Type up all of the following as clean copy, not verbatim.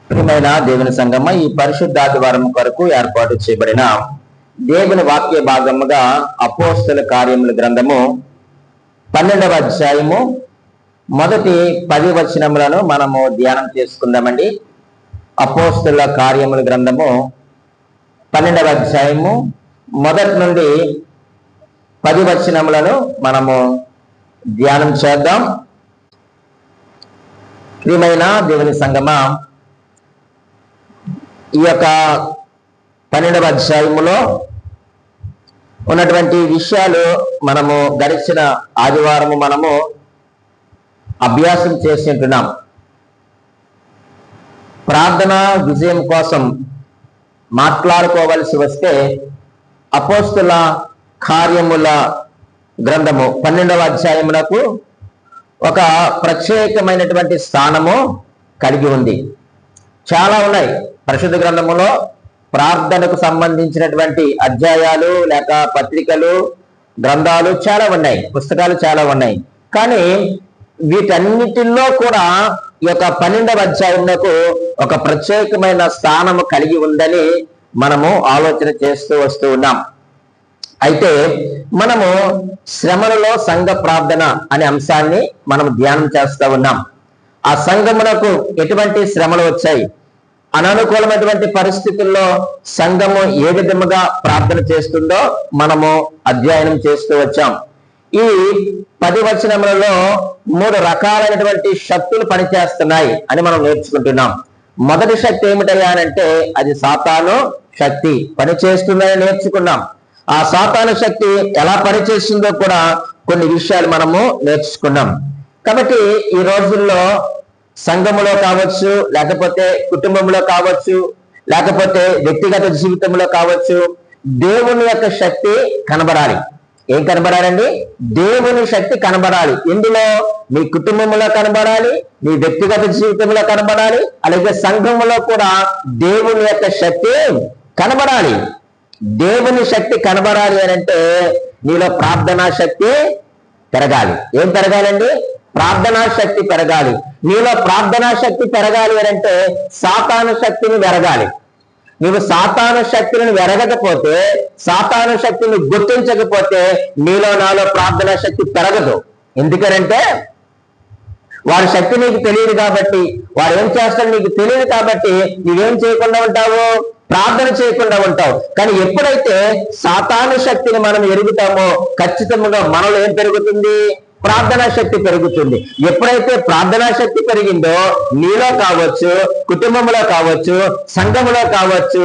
ప్రియమైన దేవుని సంగమ, ఈ పరిశుద్ధాదివారం కొరకు ఏర్పాటు చేయబడిన దేవుని వాక్య భాగముగా అపోస్తల కార్యముల గ్రంథము 12వ అధ్యాయము మొదటి 10 వచనములను మనము ధ్యానం చేసుకుందామండి. అపోస్తల కార్యముల గ్రంథము 12వ అధ్యాయము మొదటి నుండి 10 వచనములను మనము ధ్యానం చేద్దాం. ప్రియమైన దేవుని సంగమ, ఈ యొక్క 12వ అధ్యాయములో ఉన్నటువంటి విషయాలు మనము గడిచిన ఆదివారము మనము అభ్యాసం చేసి ఉంటున్నాం. ప్రార్థన విజయం కోసం మాట్లాడుకోవలసి వస్తే అపోస్తల కార్యముల గ్రంథము 12వ అధ్యాయమునకు ఒక ప్రత్యేకమైనటువంటి స్థానము కలిగి ఉంది. చాలా ఉన్నాయి పరిశుద్ధ గ్రంథములో ప్రార్థనకు సంబంధించినటువంటి అధ్యాయాలు లేక పత్రికలు, గ్రంథాలు చాలా ఉన్నాయి, పుస్తకాలు చాలా ఉన్నాయి. కానీ వీటన్నిటిలో కూడా ఈ యొక్క 12వ అధ్యాయమునకు ఒక ప్రత్యేకమైన స్థానము కలిగి ఉందని మనము ఆలోచన చేస్తూ వస్తూ ఉన్నాం. అయితే మనము శ్రమలలో సంఘ ప్రార్థన అనే అంశాన్ని మనం ధ్యానం చేస్తూ ఉన్నాం. ఆ సంఘమునకు ఎటువంటి శ్రమలు వచ్చాయి, అననుకూలమైనటువంటి పరిస్థితుల్లో సంఘము ఏ విధముగా ప్రార్థన చేస్తుందో మనము అధ్యయనం చేస్తూ వచ్చాం. ఈ 10 వచనములలో 3 రకాలైనటువంటి శక్తులు పనిచేస్తున్నాయి అని మనం నేర్చుకుంటున్నాం. మొదటి శక్తి ఏమిటయ్యా అంటే అది సాతాను శక్తి పనిచేస్తుందని నేర్చుకున్నాం. ఆ సాతాను శక్తి ఎలా పనిచేస్తుందో కూడా కొన్ని విషయాలు మనము నేర్చుకున్నాం. కాబట్టి ఈ రోజుల్లో సంఘములో కావచ్చు, లేకపోతే కుటుంబంలో కావచ్చు, లేకపోతే వ్యక్తిగత జీవితంలో కావచ్చు, దేవుని యొక్క శక్తి కనబడాలి. ఏం కనబడాలండి? దేవుని శక్తి కనబడాలి. ఇందులో మీ కుటుంబంలో కనబడాలి, మీ వ్యక్తిగత జీవితంలో కనబడాలి, అలాగే సంఘములో కూడా దేవుని యొక్క శక్తి కనబడాలి. దేవుని శక్తి కనబడాలి అని అంటే నీలో ప్రార్థనా శక్తి పెరగాలి. ఏం పెరగాలండి? ప్రార్థనా శక్తి పెరగాలి. నీలో ప్రార్థనా శక్తి పెరగాలి అని అంటే సాతాను శక్తిని వెరగాలి. నీవు సాతాను శక్తిని వెరగకపోతే, సాతాను శక్తిని గుర్తించకపోతే నీలో నాలో ప్రార్థనా శక్తి పెరగదు. ఎందుకనంటే వాడి శక్తి నీకు తెలియదు కాబట్టి, వాడు ఏం చేస్తాడు నీకు తెలియదు కాబట్టి నువ్వేం చేయకుండా ఉంటావు? ప్రార్థన చేయకుండా ఉంటావు. కానీ ఎప్పుడైతే సాతాను శక్తిని మనం ఎరుగుతామో ఖచ్చితంగా మనలో ఏం పెరుగుతుంది? ప్రార్థనా శక్తి పెరుగుతుంది. ఎప్పుడైతే ప్రార్థనా శక్తి పెరిగిందో నీలో కావచ్చు, కుటుంబంలో కావచ్చు, సంఘములో కావచ్చు,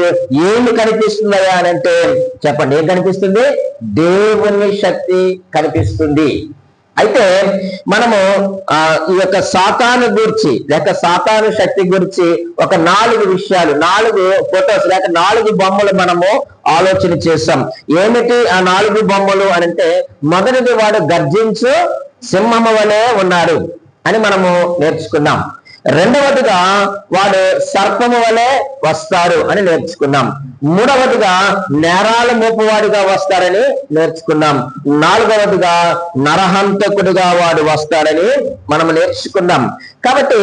ఏమి కనిపిస్తుందయా అని అంటే చెప్పండి, ఏం కనిపిస్తుంది? దేవుని శక్తి కనిపిస్తుంది. అయితే మనము ఈ యొక్క సాతాను గురించి లేక సాతాను శక్తి గురించి ఒక 4 విషయాలు, 4 ఫొటోస్ లేక 4 బొమ్మలు మనము ఆలోచన చేస్తాం. ఏమిటి ఆ 4 బొమ్మలు అని అంటే, మొదటిది వాడు గర్జించు సింహము వలె ఉన్నాడు అని మనము నేర్చుకున్నాం. రెండవదిగా వాడు సర్పము వలె వస్తాడు అని నేర్చుకున్నాం. మూడవదిగా నేరాలు మోపువాడిగా వస్తాడని నేర్చుకున్నాం. 4వదిగా నరహంతకుడిగా వాడు వస్తాడని మనం నేర్చుకున్నాం. కాబట్టి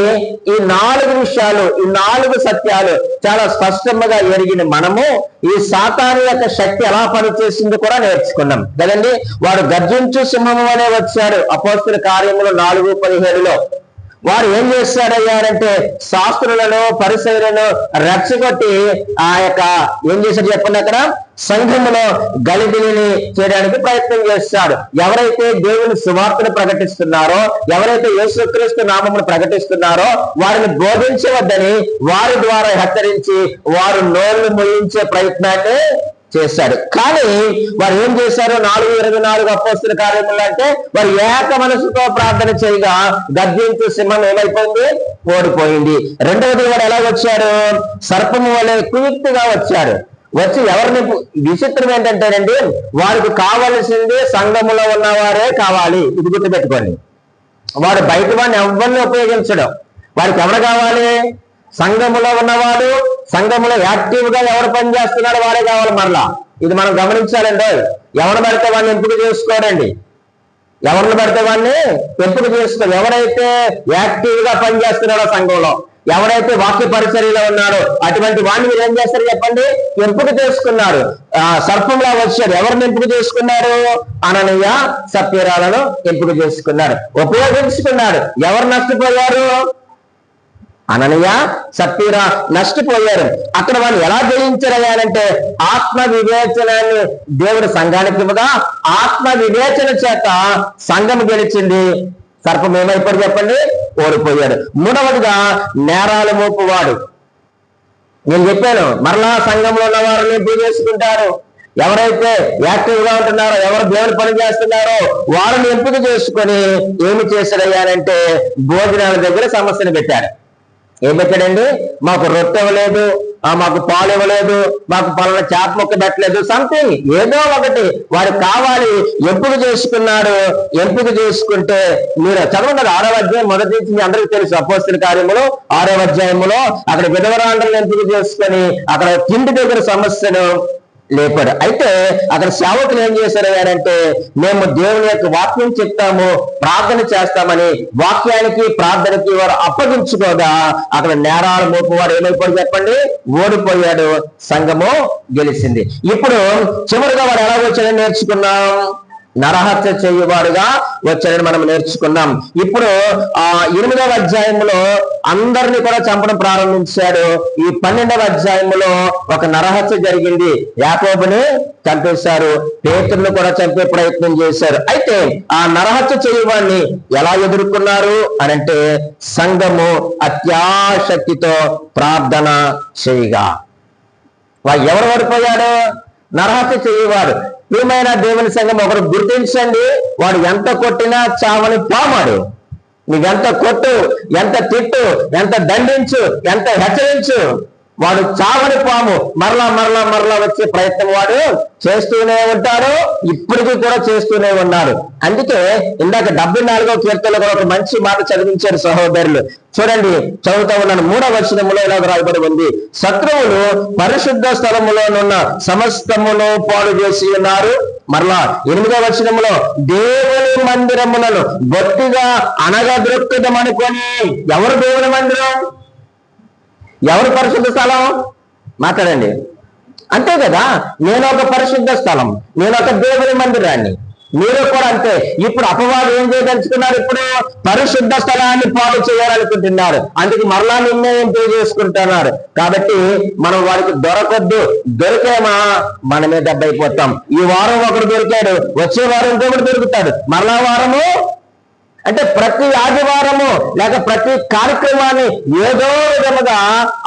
ఈ 4 విషయాలు, ఈ 4 సత్యాలు చాలా స్పష్టంగా ఎరిగిన మనము ఈ సాతాను యొక్క శక్తి ఎలా పనిచేసిందో కూడా నేర్చుకున్నాం కదండి. వాడు గర్జించు సింహము వలె వచ్చాడు అపోస్తల కార్యములు 4:17లో. వారు ఏం చేస్తాడయ్యారంటే శాస్త్రులను, పరిసయ్యులను రెచ్చగొట్టి ఆ యొక్క ఏం చేశాడు చెప్పండి, అక్కడ సంఘములో గలిబిలిని చేయడానికి ప్రయత్నం చేస్తాడు. ఎవరైతే దేవుని సువార్తను ప్రకటిస్తున్నారో, ఎవరైతే యేసుక్రీస్తు నామమును ప్రకటిస్తున్నారో వారిని బోధించవద్దని వారి ద్వారా హెచ్చరించి వారు నోళ్లు మూయించే ప్రయత్నాన్ని చేశాడు. కానీ వారు ఏం చేశారు? 4:24 అపోస్తల కార్యములు అంటే వారు ఏక మనసుతో ప్రార్థన చేయగా గర్జించు సింహం ఏమైపోయింది? ఓడిపోయింది. రెండవది వాడు ఎలా వచ్చాడు? సర్పము వలె కుయుక్తిగా వచ్చాడు. వచ్చి ఎవరిని, విచిత్రం ఏంటంటేనండి, వారికి కావలసింది సంఘములో ఉన్నవారే కావాలి. ఇది గుర్తుపెట్టుకోండి. వాడు బయట వాడిని ఎవరిని ఉపయోగించడం. వారికి ఎవరు కావాలి? సంఘములో ఉన్నవాడు, సంఘములో యాక్టివ్ గా ఎవరు పనిచేస్తున్నాడో వాడే కావాలి. మరలా ఇది మనం గమనించాలండి. ఎవరు పడితే వాడిని ఎంపిక చేసుకోరండి. ఎవరిని పడితే వాడిని ఎంపిక చేసుకో. ఎవరైతే యాక్టివ్ గా పనిచేస్తున్నాడో సంఘంలో, ఎవరైతే వాక్య పరిచర్యలో ఉన్నారో అటువంటి వాడిని మీరు ఏం చేస్తారు చెప్పండి? ఎంపిక చేసుకున్నారు. సర్పంలా వచ్చారు. ఎవరిని ఎంపిక చేసుకున్నారు? అననీయ సప్ఫీరాలను ఎంపిక చేసుకున్నారు, ఉపయోగించుకున్నారు. ఎవరు నష్టపోయారు? అననీయ సప్ఫీరా నష్టపోయారు. అక్కడ వాళ్ళు ఎలా జయించారంటే ఆత్మ వివేచనాన్ని దేవుడు సంఘానికి ఇవ్వగా ఆత్మ వివేచన చేత సంఘం గెలిచింది. సర్పం ఏమైపోయాడు చెప్పండి? ఓడిపోయాడు. మూడవదిగా నేరాలు మోపువాడు. నేను చెప్పాను, మరలా సంఘంలో ఉన్న వారిని ఎంపిక చేసుకుంటారు. ఎవరైతే యాక్టివ్ గా ఉంటున్నారో, ఎవరు దేవుని పని చేస్తున్నారో వారిని ఎంపిక చేసుకొని ఏమి చేశారయ్యారంటే భోజనాల దగ్గర సమస్యను పెట్టారు. ఏం పెట్టాడండి? మాకు రొట్టె ఇవ్వలేదు, మాకు పాలు ఇవ్వలేదు, మాకు పలానా చేప మొక్క పెట్టలేదు, సంథింగ్ ఏదో ఒకటి వారికి కావాలి. ఎంపిక చేసుకున్నాడు. ఎంపిక చేసుకుంటే మీరు చదవండి, 6వ అధ్యాయం మొదటి నుంచి మీ అందరికీ తెలుసు. అపోస్తల కార్యములు 6వ అధ్యాయంలో అక్కడ విధవరాండ్రలను ఎంపిక చేసుకొని అక్కడ తిండి దగ్గర సమస్యను లేపాడు. అయితే అక్కడ సేవకులు ఏం చేశారంటే మేము దేవుని యొక్క వాక్యం చెప్తాము, ప్రార్థన చేస్తామని వాక్యానికి ప్రార్థనకి వారు అప్పగించుకోగా అక్కడ నేరాలు మోపువాడు ఏమైపోయాడు చెప్పండి? ఓడిపోయాడు. సంఘము గెలిచింది. ఇప్పుడు చివరిగా వాడు ఎలా వచ్చాడని నేర్చుకున్నాం? నరహత్య చేయువాడుగా వచ్చాడని మనం నేర్చుకున్నాం. ఇప్పుడు 8వ అధ్యాయంలో అందరినీ కూడా చంపడం ప్రారంభించాడు. ఈ 12వ అధ్యాయంలో ఒక నరహత్య జరిగింది. యాకోబుని చంపేశారు, పేతురును కూడా చంపే ప్రయత్నం చేశారు. అయితే ఆ నరహత్య చేయువాడిని ఎలా ఎదుర్కొన్నారు అనంటే సంఘము అత్యాశక్తితో ప్రార్థన చేయగా. ఎవరు ఓడిపోయాడు? నరహత్య చేయవాడు. ప్రియమైన దేవుని సంఘం, ఒకరు గుర్తించండి, వాడు ఎంత కొట్టినా చావని పామాడు. నీవెంత కొట్టు, ఎంత తిట్టు, ఎంత దండించు, ఎంత హెచ్చరించు, వాడు చావని పాము. మరలా మరలా మరలా వచ్చే ప్రయత్నం వాడు చేస్తూనే ఉంటాడు. ఇప్పటికీ కూడా చేస్తూనే ఉన్నాడు. అందుకే ఇందాక 74వ కీర్తనలో కూడా ఒక మంచి మాట చదివించారు సహోదరులు. చూడండి, చదువుతా ఉన్నాను. 3వ వచనంలో ఇలా రాయబడి ఉంది, శత్రువులు పరిశుద్ధ స్థలములోనున్న సమస్తమును పాడు చేసి ఉన్నారు. మరలా 8వ వచనంలో దేవుని మందిరములను గట్టిగా అనగద్రొక్కుదామనుకొని. ఎవరు దేవుని మందిరం? ఎవరు పరిశుద్ధ స్థలం? మాట్లాడండి. అంతే కదా, నేను ఒక పరిశుద్ధ స్థలం, నేను ఒక దేవుని మందిరాన్ని, మీరు కూడా అంతే. ఇప్పుడు అపవాది ఏం చేయదలుచుకున్నారు? ఇప్పుడు పరిశుద్ధ స్థలాన్ని పాడు చేయాలనుకుంటున్నారు. అందుకు మరలా నిర్ణయం చేసుకుంటున్నారు. కాబట్టి మనం వారికి దొరకొద్దు. దొరికేమా మనమే దెబ్బైపోతాం. ఈ వారం ఒకడు దొరికాడు, వచ్చే వారం ఇంకొకటి దొరుకుతాడు, మరలా వారము అంటే ప్రతి ఆదివారము లేక ప్రతి కార్యక్రమాన్ని ఏదో విధముగా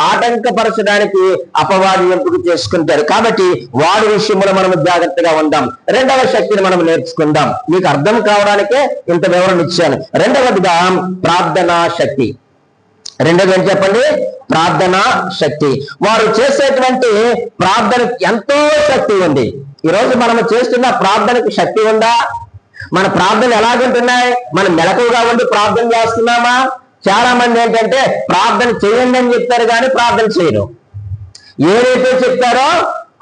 ఆటంకపరచడానికి అపవాది ఎంపిక చేసుకుంటారు. కాబట్టి వాడి విషయంలో మనం జాగ్రత్తగా ఉందాం. రెండవ శక్తిని మనం నేర్చుకుందాం. మీకు అర్థం కావడానికే ఇంత వివరణ ఇచ్చాను. రెండవదిగా ప్రార్థనా శక్తి. రెండోది ఏం చెప్పండి? ప్రార్థనా శక్తి. వారు చేసేటువంటి ప్రార్థనకు ఎంతో శక్తి ఉంది. ఈరోజు మనం చేస్తున్న ప్రార్థనకు శక్తి ఉందా? మన ప్రార్థనలు ఎలాగుంటున్నాయి? మనం మెలకువగా ఉండి ప్రార్థన చేస్తున్నామా? చాలా మంది ఏంటంటే ప్రార్థన చేయండి అని చెప్తారు కానీ ప్రార్థన చేయరు. ఏదైతే చెప్తారో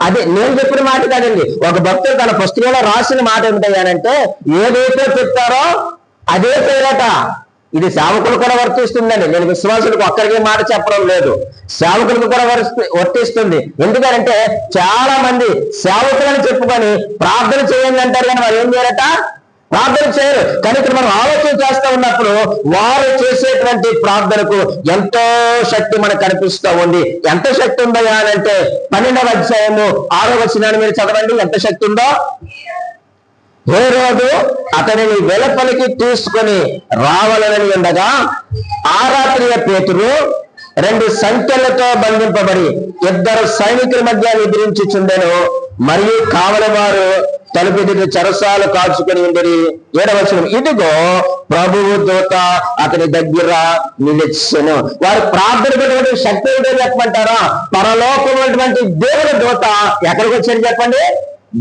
అదే. నేను చెప్పిన మాట కాదండి, ఒక భక్తుడు తన పుస్తకంలో రాసిన మాట ఏమిటంటే ఏదైతే చెప్తారో అదే చేయరట. ఇది సేవకులు కూడా వర్తిస్తుందండి. నేను విశ్వాసులకు ఒక్కరికి మాట చెప్పడం లేదు, సేవకులకు కూడా వర్తిస్తుంది. ఎందుకంటే చాలా మంది సేవకులని చెప్పుకొని ప్రార్థన చేయండి అంటారు కానీ వారు ఏం చేయరట? ప్రార్థన చేయరు. కానీ ఇక్కడ మనం ఆలోచన చేస్తూ ఉన్నప్పుడు వారు చేసేటువంటి ప్రార్థనకు ఎంతో శక్తి మనకు కనిపిస్తూ ఉంది. ఎంత శక్తి ఉందో అంటే 12వ అధ్యాయము 6వ వచనాన్ని మీరు చదవండి. ఎంత శక్తి ఉందో. హేరోదు అతనిని వెలుపలికి తీసుకొని రావాలని ఉండగా ఆ రాత్రి పేతురు 2 సంఖ్యలతో బంధింపబడి 2 సైనికుల మధ్య నిద్రించుచుండెను. మరియు కావలి వారు తలుపెదుటి చెరసాలు కాల్చుకొని ఉండేది. 7వ వచనం, ఇదిగో ప్రభువు దూత అతని దగ్గర నిలిచెను. వారు ప్రార్థన పెట్టినటువంటి శక్తి ఏంటో చెప్పమంటారా? పరలోకమైనటువంటి దేవుని దూత ఎక్కడికి వచ్చాడు చెప్పండి?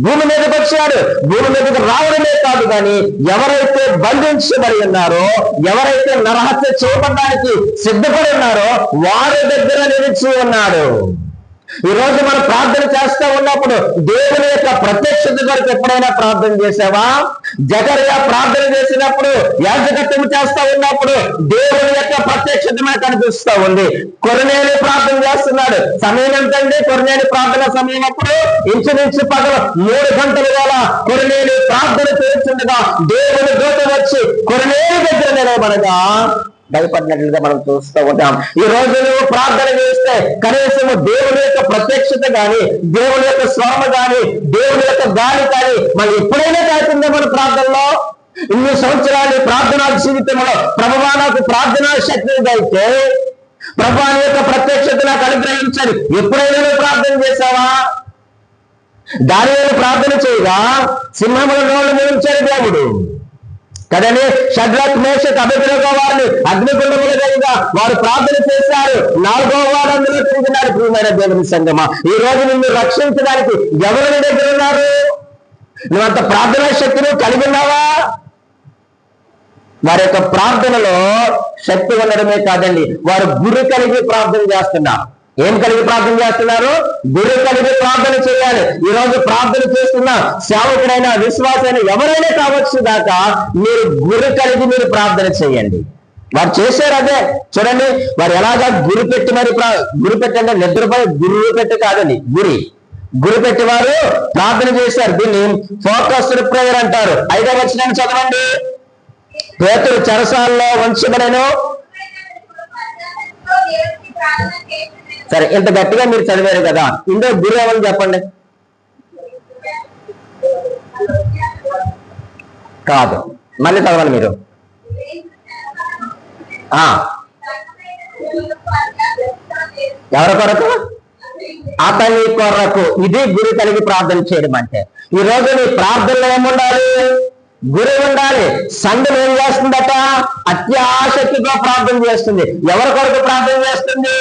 భూమి మీదకి వచ్చాడు. భూమి మీదకి రావడమే కాదు కానీ ఎవరైతే బంధించబడి ఉన్నారో, ఎవరైతే నరహత్య చేయబడడానికి సిద్ధపడి ఉన్నారో వారి దగ్గర నిలిచి ఉన్నాడు. ఈ రోజు మనం ప్రార్థన చేస్తా ఉన్నప్పుడు దేవుని యొక్క ప్రత్యక్షత కొరకు ఎప్పుడైనా ప్రార్థన చేసావా? జకర్యా ప్రార్థన చేసినప్పుడు, యాజకత్వం చేస్తా ఉన్నప్పుడు దేవుని యొక్క ప్రత్యక్షత మనకు కనిపిస్తా ఉంది. కొర్నేలి ప్రార్థన చేస్తున్నాడు. సమయం ఎంతండి? కొర్నేలి ప్రార్థన సమయం అప్పుడు ఇంచుమించు పగలు 3 గంటల వేళ కొర్నేలి ప్రార్థన చేస్తుండగా దేవుని దూత వచ్చి కొర్నేలి దగ్గర నిలబడగా భయపడినట్లుగా మనం చూస్తూ ఉంటాం. ఈ రోజు నువ్వు ప్రార్థన చేస్తే కనీసం దేవుని యొక్క ప్రత్యక్షత కానీ, దేవుని యొక్క స్వరమ కానీ, దేవుని యొక్క గాలి కానీ మనం ఎప్పుడైనా కాకుండా మన ప్రార్థనలో ఇన్ని సంవత్సరాలు ప్రార్థనా జీవితంలో ప్రభువా నాకు ప్రార్థనా శక్తి అయితే ప్రభువా యొక్క ప్రత్యక్షత నాకు అనుగ్రహించాలి ఎప్పుడైనా ప్రార్థన చేశావా? దానియేలు ప్రార్థన చేయగా సింహముల నోళ్ళు మూయించాడు దేవుడు కదండి. షడ్రక్ మేషక్ అబేద్నెగో వారిని అగ్నిగుండములుగా వారు ప్రార్థన చేశారు. 4వ వారు అందులో తిరిగినారు. ప్రియమైన దేవుని సంగమా, ఈ రోజు నిన్ను రక్షించడానికి ఎవరు నీ దగ్గర ఉన్నారు? నువ్వంత ప్రార్థనా శక్తిని కలిగి ఉన్నావా? వారి యొక్క ప్రార్థనలో శక్తి ఉండడమే కాదండి, వారు గురి కలిగి ప్రార్థన చేస్తున్నారు. ఏం కలిగి ప్రార్థన చేస్తున్నారు? గురి కలిగి ప్రార్థన చేయాలి. ఈ రోజు ప్రార్థన చేస్తున్న సేవకుడైనా విశ్వాసైనా ఎవరైనా కావచ్చు దాకా మీరు గురి కలిగి మీరు ప్రార్థన చేయండి. వారు చేశారు అదే. చూడండి వారు ఎలాగా గురి పెట్టి మరి గురి పెట్టండి, నిద్రపై గురి పెట్టి కాదండి, గురి పెట్టి వారు ప్రార్థన చేశారు. దీన్ని ఫోకస్డ్ ప్రేయర్ అంటారు. 5వ వచనం చదవండి. పేతురు చెరసాలలో ఉంచబడెను. సరే, ఇంత గట్టిగా మీరు చదివారు కదా, ఇందులో గురి ఏమని చెప్పండి. కాదు, మళ్ళీ చదవాలి మీరు. ఎవరి కొరకు? అతని కొరకు. ఇది గురి కలిగి ప్రార్థన చేయడం అంటే. ఈ రోజు నీ ప్రార్థనలో ఏముండాలి? గురి ఉండాలి. సంఘం ఏం చేస్తుందట? అత్యాశక్తిగా ప్రార్థన చేస్తుంది. ఎవరి కొరకు ప్రార్థన చేస్తుంది?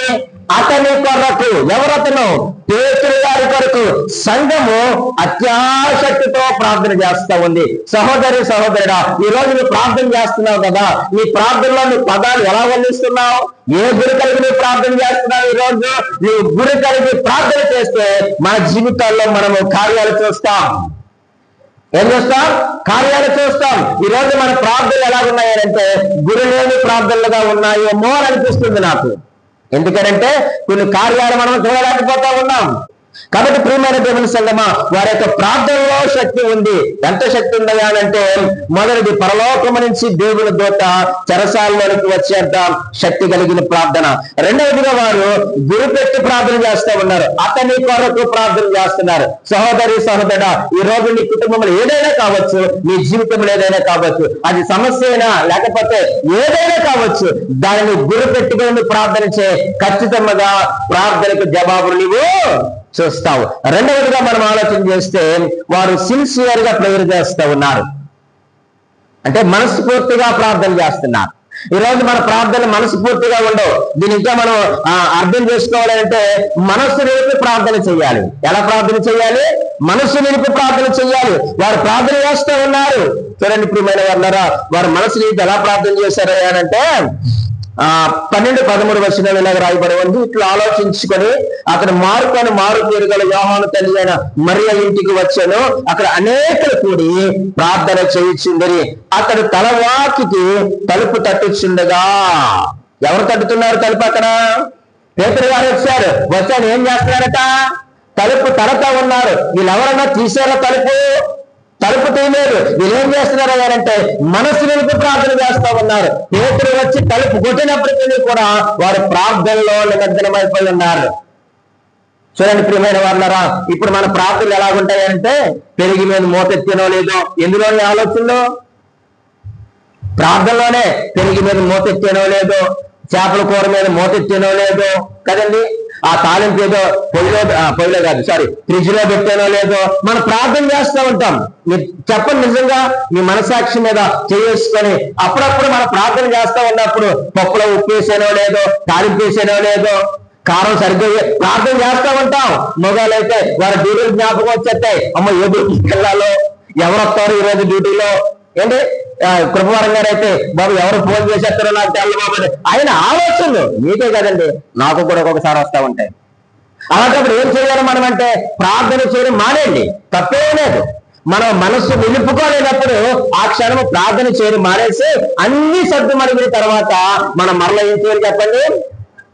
అతని కొరకు. ఎవరతను? పేతురు గారి కొరకు. సంఘము అత్యాశక్తితో ప్రార్థన చేస్తా ఉంది. సహోదరి సహోదరుడా, ఈ రోజు నువ్వు ప్రార్థన చేస్తున్నావు కదా, నీ ప్రార్థనలో నీ పదాలు ఎలా వల్లిస్తున్నావు? ఏ గురి కలిగి నువ్వు ప్రార్థన చేస్తున్నావు? ఈ రోజు నువ్వు గురి కలిగి ప్రార్థన చేస్తే మన జీవితాల్లో మనము కార్యాలు చూస్తాం. ఏం చూస్తాం? కార్యాలు చూస్తాం. ఈ రోజు మన ప్రార్థనలు ఎలా ఉన్నాయంటే గురి లేని ప్రార్థనలుగా ఉన్నాయేమో అని అనిపిస్తుంది నాకు. ఎందుకంటే కొన్ని కార్యాలు మనం చూడలేకపోతా ఉన్నాం. కాబట్టి ప్రియమైన దేవుని సంగమా, వారి యొక్క ప్రార్థనలో శక్తి ఉంది. ఎంత శక్తి ఉందయా అంటే మొదటిది పరలోకము నుంచి దేవుని దూత చెరసాలలోనికి వచ్చేంత శక్తి కలిగిన ప్రార్థన. రెండవదిగా వారు గురి పెట్టి ప్రార్థన చేస్తూ ఉన్నారు. అతని కొరకు ప్రార్థన చేస్తున్నారు. సహోదరి సహోదరుడా, ఈ రోజు నీ కుటుంబంలో ఏదైనా కావచ్చు, నీ జీవితంలో ఏదైనా కావచ్చు, అది సమస్య అయినా లేకపోతే ఏదైనా కావచ్చు, దానిని గురి పెట్టుకొని ప్రార్థన చే, ఖచ్చితంగా ప్రార్థనకు జవాబులు నీవు చూస్తావు. రెండవదిగా మనం ఆలోచన చేస్తే వారు సిన్సియర్ గా ప్రేయర్ చేస్తూ ఉన్నారు. అంటే మనస్ఫూర్తిగా ప్రార్థన చేస్తున్నారు. ఈ రోజు మన ప్రార్థన మనస్ఫూర్తిగా ఉండవు. దీని ఇంకా మనం అర్థం చేసుకోవాలంటే మనస్సు నిలిపి ప్రార్థన చేయాలి. ఎలా ప్రార్థన చేయాలి? మనస్సు నిలిపి ప్రార్థన చేయాలి. వారు ప్రార్థన చేస్తూ ఉన్నారు. చూడండి ప్రియమైన వారులారా, వారు మనస్సు నిలిపి ఎలా ప్రార్థన చేశారు అంటే 12-13 వచనాలు ఇలాగ రాయబడి ఉంది. ఇట్లా ఆలోచించుకొని అతను మారు పేరు గల యోహాను తల్లి అయిన మరియ ఇంటికి వచ్చాను. అక్కడ అనేకలు కూడి ప్రార్థన చేయించుండని. అతడు తలవాకికి తలుపు తట్టుచుండగా. ఎవరు తట్టుతున్నారు తలుపు? అక్కడ పేతురు గారు వచ్చాడు. ఏం చేస్తున్నారట? తలుపు తడతా ఉన్నారు. వీళ్ళెవరన్నా తీసారా తలుపు తీయలేదు. వీళ్ళేం చేస్తున్నారు అంటే మనసు నిలిపి ప్రార్థన చేస్తా ఉన్నారు. పేతురు వచ్చి తలుపు కొట్టినప్పటికీ కూడా వారు ప్రార్థనలో నిమగ్నమైపోయి ఉన్నారు. చూడండి ప్రియమైన వారులారా, ఇప్పుడు మన ప్రార్థనలు ఎలాగుంటాయంటే పెరిగి మీద మోతెత్తినో లేదో, ఎందులోని ఆలోచనలో ప్రార్థనలోనే పెరిగి మీద మోతెత్తినో లేదో, చేపల కూర మీద మోతెత్తినో లేదో కదండి, ఆ తాలింపు ఏదో పొయ్యిలో కాదు ఫ్రిడ్జ్ లో పెట్టానో లేదో మనం ప్రార్థన చేస్తూ ఉంటాం. మీరు చెప్పండి, నిజంగా మీ మనసాక్షి మీద చేసుకొని అప్పుడప్పుడు మనం ప్రార్థన చేస్తూ ఉన్నప్పుడు పప్పులో ఉప్పు వేసానో లేదో, తాలింపు వేసానో లేదో, కారం సరిగ్గా ప్రార్థన చేస్తూ ఉంటాం. మొగాలైతే వారి డ్యూటీలు జ్ఞాపకం వచ్చేస్తాయి. అమ్మ ఏ డ్యూటీకి వెళ్ళాలో, ఎవరు వస్తారు ఈరోజు డ్యూటీలో, ఏంటి కృపవరం గారు అయితే బాబు ఎవరు ఫోన్ చేసేస్తారో నాకు తెల్ల బాబు ఆయన ఆలోచనలు మీకే కదండి, నాకు కూడా ఒక్కొక్కసారి వస్తూ ఉంటాయి. అలాంటప్పుడు ఏం చేయాలి మనం అంటే ప్రార్థన చేయడం మానేయండి, తప్పే లేదు. మనం మనస్సు నిలుపుకోలేనప్పుడు ఆ క్షణము ప్రార్థన చేయడం మానేసి అన్ని సర్దు మడిగిన తర్వాత మనం మరలా ఏం చేయాలి చెప్పండి,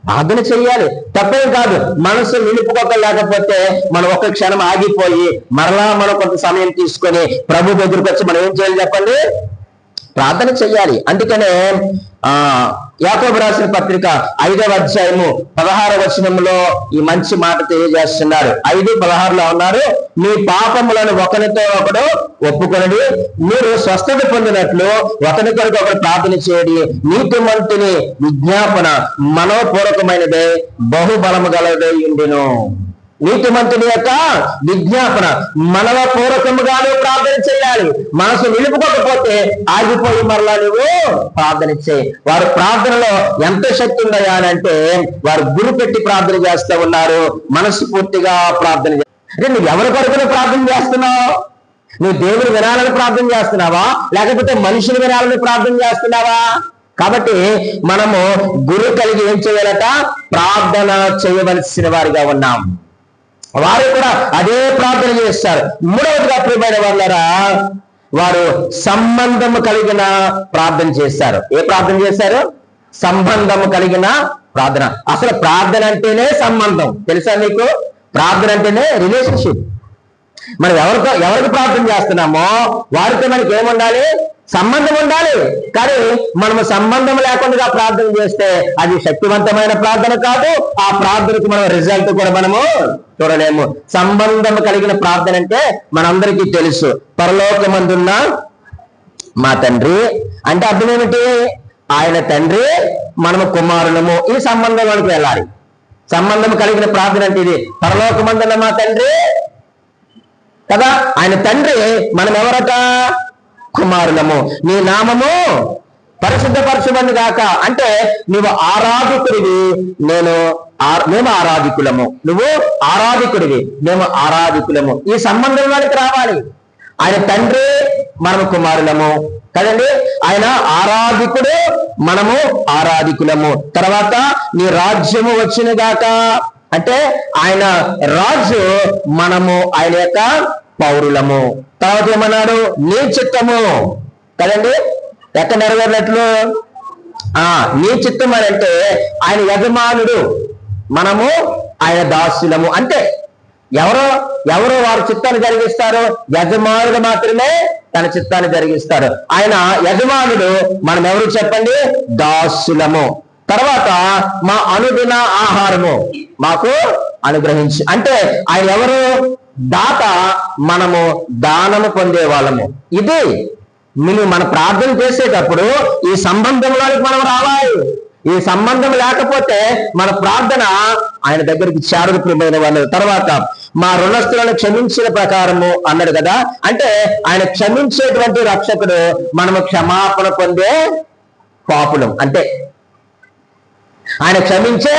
ప్రార్థన చెయ్యాలి. తప్పేం కాదు. మనసు నిలుపుకోలేకపోతే మనం ఒక క్షణం ఆగిపోయి మరలా మనం కొంత సమయం తీసుకొని ప్రభు దగ్గరికి వచ్చి మనం ఏం చేయాలి చెప్పండి, ప్రార్థన చెయ్యాలి. అందుకనే యాకోబు రాసిన పత్రిక 5వ అధ్యాయము 16వ వచనంలో ఈ మంచి మాట తెలియజేస్తున్నారు. 5:16లో ఉన్నారు, మీ పాపములను ఒకరితో ఒకడు ఒప్పుకొనడి, మీరు స్వస్థత పొందినట్లు ఒకరి కొరకు ఒకరు ప్రార్థన చేయడి, నీతిమంతుని విజ్ఞాపన మనోపూర్వకమైనదే బహుబలము గలదై ఉండును. నీతిమంతుని యొక్క విజ్ఞాపన మనవపూర్వకముగానే ప్రార్థన చేయాలి. మనసు నిలుపుకోకపోతే ఆగిపోయి మరలా నువ్వు ప్రార్థన చేయి. వారు ప్రార్థనలో ఎంత శక్తి ఉందయా అని అంటే వారు గురి పెట్టి ప్రార్థన చేస్తూ ఉన్నారు, మనసు పూర్తిగా ప్రార్థన. అంటే నువ్వు ఎవరి కొరకు ప్రార్థన చేస్తున్నావు? నువ్వు దేవుని వినాలని ప్రార్థన చేస్తున్నావా, లేకపోతే మనుషులు వినాలని ప్రార్థన చేస్తున్నావా? కాబట్టి మనము గురి కలిగి ఏం చేయాలట, ప్రార్థన చేయవలసిన వారిగా ఉన్నాం. వారు కూడా అదే ప్రార్థన చేస్తారు. మూడవదిగా ప్రియమైన వాళ్ళరా, వారు సంబంధము కలిగిన ప్రార్థన చేస్తారు. ఏ ప్రార్థన చేస్తారు? సంబంధము కలిగిన ప్రార్థన. అసలు ప్రార్థన అంటేనే సంబంధం. తెలుసా మీకు? ప్రార్థన అంటేనే రిలేషన్షిప్. మనం ఎవరికి ప్రార్థన చేస్తున్నామో వారితో మనకి ఏముండాలి, సంబంధం ఉండాలి. కానీ మనము సంబంధం లేకుండా ప్రార్థన చేస్తే అది శక్తివంతమైన ప్రార్థన కాదు. ఆ ప్రార్థనకు మనం రిజల్ట్ కూడా మనము చూడలేము. సంబంధం కలిగిన ప్రార్థన అంటే మనందరికీ తెలుసు, పరలోకమందున్న మా తండ్రి అంటే అర్థం ఏమిటి? ఆయన తండ్రి, మనము కుమారులము. ఈ సంబంధంలోకి వెళ్ళాలి. సంబంధం కలిగిన ప్రార్థన అంటే ఇది. పరలోకమందున్న మా తండ్రి కదా, ఆయన తండ్రి, మనం ఎవరట? కుమారులము. నీ నామము పరిశుద్ధపరచబడును గాక అంటే నువ్వు ఆరాధికుడివి, మేము ఆరాధికులము. నువ్వు ఆరాధికుడివి, మేము ఆరాధికులము. ఈ సంబంధంలోనికి రావాలి. ఆయన తండ్రి, మనము కుమారులము కదండి. ఆయన ఆరాధికుడు, మనము ఆరాధికులము. తర్వాత నీ రాజ్యము వచ్చును గాక అంటే ఆయన రాజు, మనము ఆయన యొక్క పౌరులము. తర్వాత ఏమన్నాడు? నీ చిత్తము కదండి. ఎక్కడ నెరవేరినట్లు? నీ చిత్తం అని అంటే ఆయన యజమానుడు, మనము ఆయన దాసులము. అంటే ఎవరు వారి చిత్తాన్ని జరిగిస్తారు? యజమానుడు మాత్రమే తన చిత్తాన్ని జరిగిస్తారు. ఆయన యజమానుడు, మనం ఎవరు చెప్పండి? దాసులము. తర్వాత మా అనుదిన ఆహారము మాకు అనుగ్రహించి అంటే ఆయన ఎవరు? దాత, మనము దానము పొందే వాళ్ళము. ఇది మన ప్రార్థన చేసేటప్పుడు ఈ సంబంధంలోకి మనం రావాలి. ఈ సంబంధం లేకపోతే మన ప్రార్థన ఆయన దగ్గరికి చేరదు ప్రియమైన వాళ్ళు. తర్వాత మా రుణస్థులను క్షమించిన ప్రకారము అన్నాడు కదా, అంటే ఆయన క్షమించేటువంటి రక్షకుడు, మనము క్షమాపణ పొందే పాపులం. అంటే ఆయన క్షమించే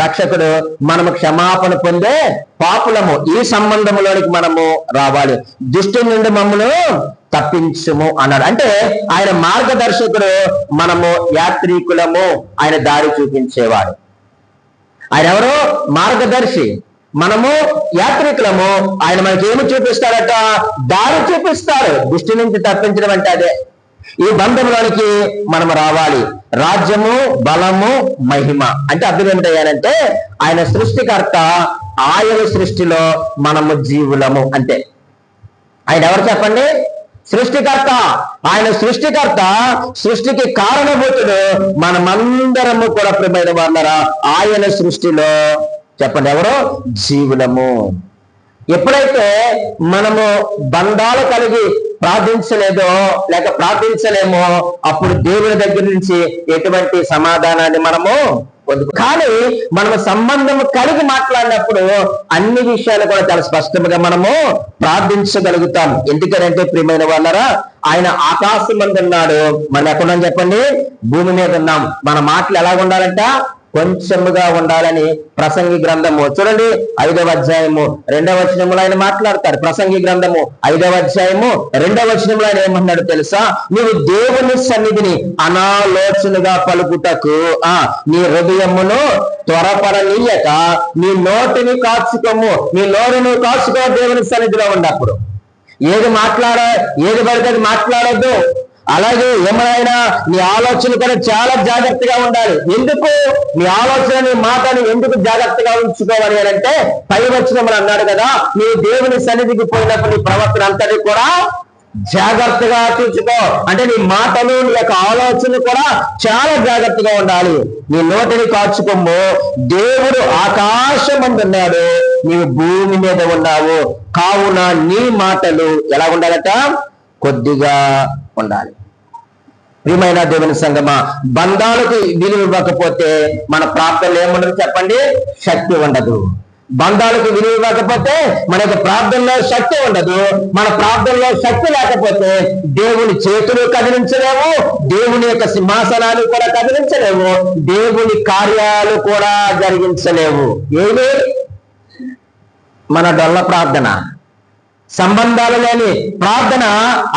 రక్షకుడు, మనము క్షమాపణ పొందే పాపులము. ఈ సంబంధంలోనికి మనము రావాలి. దుష్టు నుండి మమ్మను తప్పించుము అన్నాడు. అంటే ఆయన మార్గదర్శకుడు, మనము యాత్రికులము. ఆయన దారి చూపించేవాడు. ఆయన ఎవరు? మార్గదర్శి, మనము యాత్రికులము. ఆయన మనకి ఏమి చూపిస్తాడట? దారి చూపిస్తాడు. దృష్టి నుంచి తప్పించడం అంటే అదే. ఈ బంధంలోనికి మనం రావాలి. రాజ్యము, బలము, మహిమ అంటే అర్థం ఏమిటంటే ఆయన సృష్టికర్త, ఆయన సృష్టిలో మనము జీవులము. అంటే ఆయన ఎవరు చెప్పండి? సృష్టికర్త. ఆయన సృష్టికర్త, సృష్టికి కారణభూతుడు. మనమందరము కూడా ప్రియమైన వాళ్ళరా ఆయన సృష్టిలో చెప్పండి ఎవరు? జీవులము. ఎప్పుడైతే మనము బంధాలు కలిగి ప్రార్థించలేదో లేక ప్రార్థించలేమో అప్పుడు దేవుని దగ్గర నుంచి ఎటువంటి సమాధానాన్ని మనము పొందుకు. కానీ మనము సంబంధం కలిగి మాట్లాడినప్పుడు అన్ని విషయాలు కూడా చాలా స్పష్టంగా మనము ప్రార్థించగలుగుతాం. ఎందుకంటే ప్రియమైన వాళ్ళరా ఆయన ఆకాశం మందు ఉన్నాడు, మనం ఎక్కడున్నాం చెప్పండి? భూమి మీద ఉన్నాం. మన మాటలు ఎలా ఉండాలంట? కొంచెముగా ఉండాలని ప్రసంగి గ్రంథము చూడండి 5వ అధ్యాయము 2వ వచనంలో ఆయన మాట్లాడతారు. ప్రసంగి గ్రంథము 5వ అధ్యాయము 2వ వచనంలో ఆయన ఏమన్నాడు తెలుసా? నీవు దేవుని సన్నిధిని అనాలోచనగా పలుకుటకు నీ హృదయమును త్వరపడనీయక నీ నోటిని కాచుకోము. నీ నోరును కాచుకో దేవుని సన్నిధిలో ఉన్నప్పుడు. ఏది పడితే అది మాట్లాడొద్దు. అలాగే ఏమైనా నీ ఆలోచన కూడా చాలా జాగ్రత్తగా ఉండాలి. ఎందుకు నీ ఆలోచన నీ మాటని ఎందుకు జాగ్రత్తగా ఉంచుకోవాలి అంటే పై వచనములు అన్నాడు కదా, నీ దేవుని సన్నిధికి పోయినప్పుడు నీ ప్రవర్తన అంతటి కూడా జాగ్రత్తగా చూసుకో. అంటే నీ మాటలు నీ యొక్క ఆలోచన కూడా చాలా జాగ్రత్తగా ఉండాలి. నీ నోటిని కాచుకోము. దేవుడు ఆకాశమందున్నాడు, నీవు భూమి మీద ఉన్నావు, కావున నీ మాటలు ఎలా ఉండాలట? కొద్దిగా ఉండాలి. ప్రియమైన దేవుని సంగమా, బంధాలకు విలువ ఇవ్వకపోతే మన ప్రార్థనలు ఏముండదు చెప్పండి? శక్తి ఉండదు. బంధాలకు విలువ ఇవ్వకపోతే మన యొక్క ప్రార్థనలో శక్తి ఉండదు. మన ప్రార్థనలో శక్తి లేకపోతే దేవుని చేతులు కదిలించలేము, దేవుని యొక్క సింహాసనాలు కూడా కదిలించలేము, దేవుని కార్యాలు కూడా జరిగించలేవు. ఏమి? మన డొల్ల ప్రార్థన, సంబంధాలు లేని ప్రార్థన,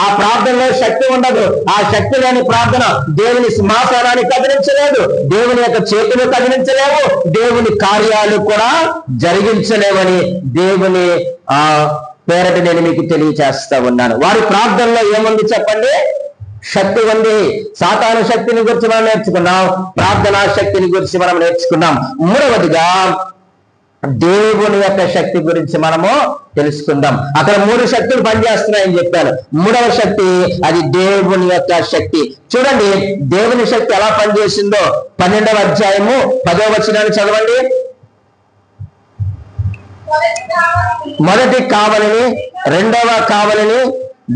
ఆ ప్రార్థనలో శక్తి ఉండదు. ఆ శక్తి లేని ప్రార్థన దేవుని సింహాసనాన్ని కదిలించలేదు, దేవుని యొక్క చేతులు కదిలించలేవు, దేవుని కార్యాలు కూడా జరిగించలేవని దేవుని పేరట నేను మీకు తెలియచేస్తా ఉన్నాను. వారి ప్రార్థనలో ఏముంది చెప్పండి? శక్తి ఉంది. సాతాను శక్తిని గురించి మనం నేర్చుకున్నాం, ప్రార్థనా శక్తిని గురించి మనం నేర్చుకున్నాం. మూడవదిగా దేవుని యొక్క శక్తి గురించి మనము తెలుసుకుందాం. అక్కడ 3 శక్తులు పనిచేస్తున్నాయని చెప్పాను. 3వ శక్తి అది దేవుని యొక్క శక్తి. చూడండి దేవుని శక్తి ఎలా పనిచేసిందో 12వ అధ్యాయము 10వ వచనాన్ని చదవండి. మొదటి కావలిని, 2వ కావలిని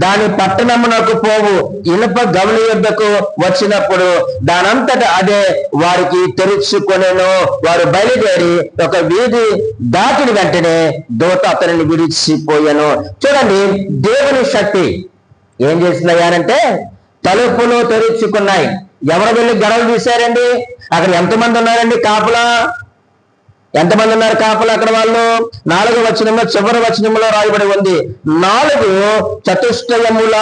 దాని పట్టణమునకు పోవు ఇనుప గవలి యొద్దకు వచ్చినప్పుడు దానంతట అదే వారికి తెరుచుకొనెను. వారు బయలుదేరి ఒక వీధి దాటిన వెంటనే దూత అతనిని విడిచిపోయాను. చూడండి దేవుని శక్తి ఏం చేస్తున్నాయానంటే తలుపులు తెరుచుకున్నాయి. ఎవరు వెళ్ళి గడవలు తీశారండి? అక్కడ ఎంతమంది ఉన్నారండి కాపులా? ఎంతమంది ఉన్నారు కాపులు అక్కడ? వాళ్ళు 4వ వచనంలో చివరి వచనంలో రాయబడి ఉంది 4 చతుష్టయముల